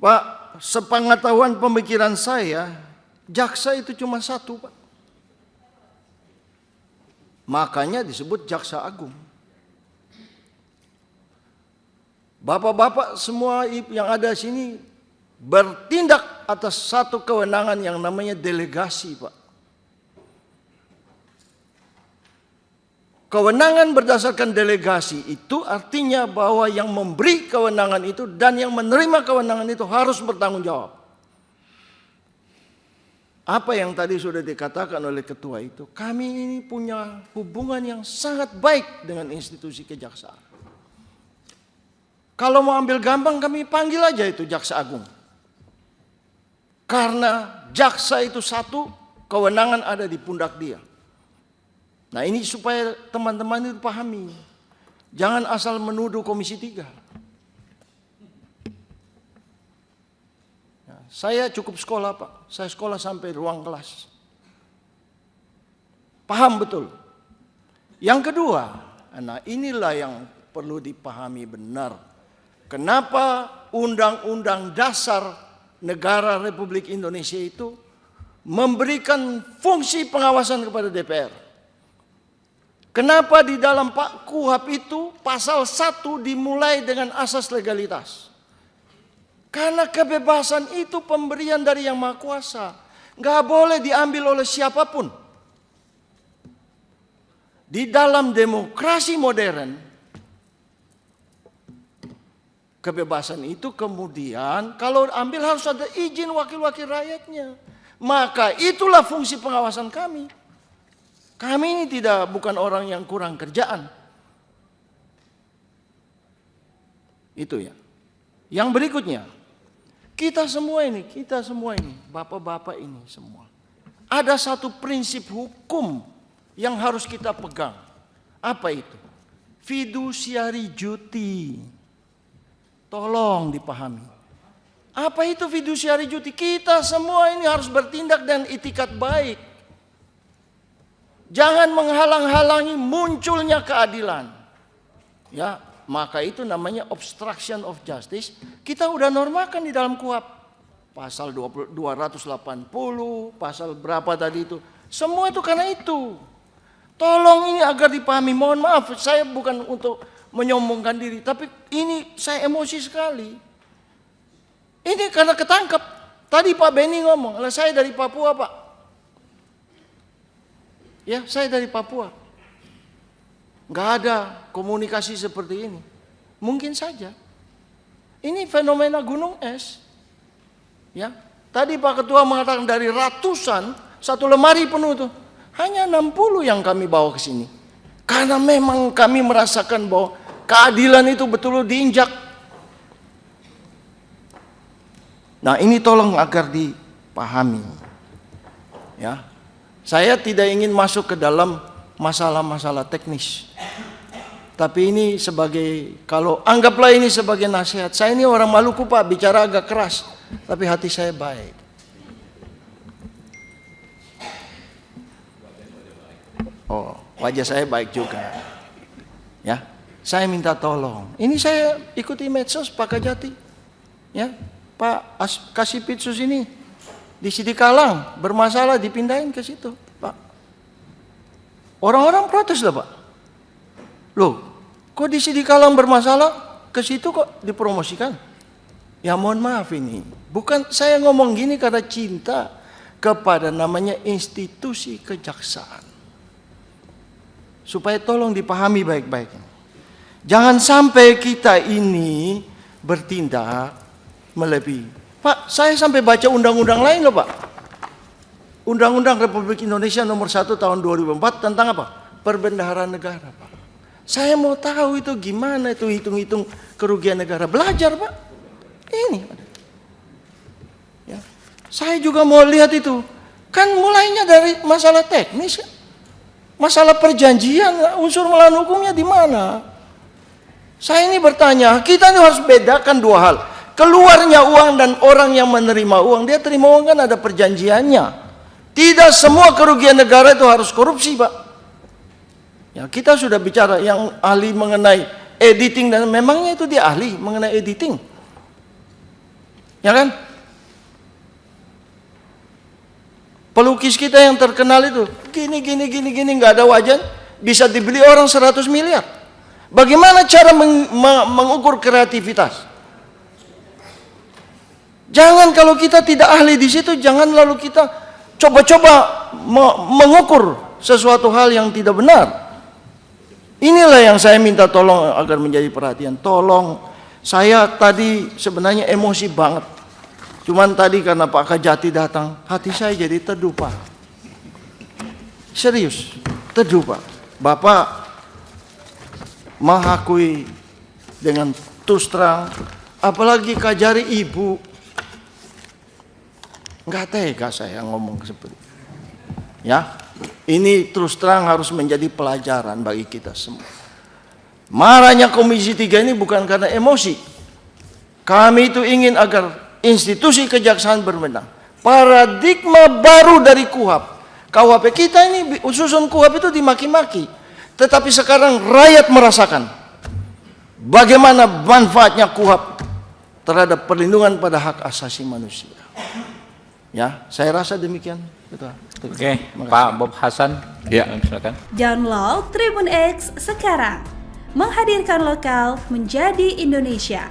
Pak, sepengetahuan pemikiran saya, jaksa itu cuma satu, Pak. Makanya disebut jaksa agung. Bapak-bapak semua yang ada sini bertindak atas satu kewenangan yang namanya delegasi, Pak. Kewenangan berdasarkan delegasi itu artinya bahwa yang memberi kewenangan itu dan yang menerima kewenangan itu harus bertanggung jawab. Apa yang tadi sudah dikatakan oleh ketua itu, kami ini punya hubungan yang sangat baik dengan institusi kejaksaan. Kalau mau ambil gampang kami panggil aja itu jaksa agung. Karena jaksa itu satu, kewenangan ada di pundak dia. Nah ini supaya teman-teman itu pahami. Jangan asal menuduh Komisi 3. Saya cukup sekolah, Pak. Saya sekolah sampai ruang kelas. Paham betul. Yang kedua, nah inilah yang perlu dipahami benar. Kenapa Undang-Undang Dasar Negara Republik Indonesia itu memberikan fungsi pengawasan kepada DPR? Kenapa di dalam Pak KUHP itu pasal 1 dimulai dengan asas legalitas? Karena kebebasan itu pemberian dari Yang Maha Kuasa. Nggak boleh diambil oleh siapapun. Di dalam demokrasi modern, kebebasan itu kemudian kalau ambil harus ada izin wakil-wakil rakyatnya. Maka itulah fungsi pengawasan kami. Kami ini bukan orang yang kurang kerjaan. Itu ya. Yang berikutnya, kita semua ini, bapak-bapak ini semua. Ada satu prinsip hukum yang harus kita pegang. Apa itu? Fiduciary duty. Tolong dipahami. Apa itu fiduciary duty? Kita semua ini harus bertindak dengan itikat baik. Jangan menghalang-halangi munculnya keadilan. Ya, maka itu namanya obstruction of justice. Kita udah normakan di dalam KUHP. Pasal 280, pasal berapa tadi itu. Semua itu karena itu. Tolong ini agar dipahami. Mohon maaf, saya bukan untuk menyombongkan diri. Tapi ini saya emosi sekali. Ini karena ketangkep. Tadi Pak Benny ngomong, saya dari Papua, Pak. Ya, saya dari Papua. Nggak ada komunikasi seperti ini. Mungkin saja. Ini fenomena gunung es. Ya, tadi Pak Ketua mengatakan dari ratusan, satu lemari penuh itu. Hanya 60 yang kami bawa ke sini. Karena memang kami merasakan bahwa keadilan itu betul-betul diinjak. Nah, ini tolong agar dipahami. Ya. Saya tidak ingin masuk ke dalam masalah-masalah teknis. Tapi ini kalau anggaplah ini sebagai nasihat. Saya ini orang Maluku, Pak, bicara agak keras. Tapi hati saya baik. Oh, wajah saya baik juga. Ya, saya minta tolong. Ini saya ikuti medsos Pak Kajati. Ya, Pak Kasipitsus ini. Di Sidikalang bermasalah dipindahin ke situ, Pak. Orang-orang protes lah, Pak. Loh, kok di Sidikalang bermasalah ke situ kok dipromosikan? Ya mohon maaf ini. Bukan saya ngomong gini karena cinta kepada namanya institusi kejaksaan. Supaya tolong dipahami baik-baik. Jangan sampai kita ini bertindak melebihi. Pak, saya sampai baca undang-undang lain loh, Pak. Undang-Undang Republik Indonesia nomor 1 tahun 2004 tentang apa? Perbendaharaan negara, Pak. Saya mau tahu itu gimana itu hitung-hitung kerugian negara. Belajar, Pak. Ini. Ya. Saya juga mau lihat itu. Kan mulainya dari masalah teknis. Masalah perjanjian, unsur melawan hukumnya di mana? Saya ini bertanya, kita ini harus bedakan dua hal. Keluarnya uang dan orang yang menerima uang. Dia terima uang kan ada perjanjiannya. Tidak semua kerugian negara itu harus korupsi, Pak. Ya, kita sudah bicara yang ahli mengenai editing dan memangnya itu dia ahli mengenai editing. Ya kan? Pelukis kita yang terkenal itu gini nggak ada wajan, bisa dibeli orang 100 miliar. Bagaimana cara mengukur kreativitas? Jangan, kalau kita tidak ahli di situ, jangan lalu kita coba-coba mengukur sesuatu hal yang tidak benar. Inilah yang saya minta tolong agar menjadi perhatian. Tolong, saya tadi sebenarnya emosi banget. Cuman tadi karena Pak Kajati datang, hati saya jadi teduh, Pak. Serius, teduh, Pak. Bapak mengakui dengan terus terang, apalagi Kajari ibu. Enggak tega saya ngomong seperti itu. Ya, ini terus terang harus menjadi pelajaran bagi kita semua. Marahnya Komisi 3 ini bukan karena emosi. Kami itu ingin agar institusi kejaksaan berwenang. Paradigma baru dari KUHP. KUHP kita ini, susun KUHP itu dimaki-maki. Tetapi sekarang rakyat merasakan bagaimana manfaatnya KUHP terhadap perlindungan pada hak asasi manusia. Ya, saya rasa demikian. Oke, Pak Bob Hasan. Ya, silakan. Download Tribun X sekarang. Menghadirkan lokal menjadi Indonesia.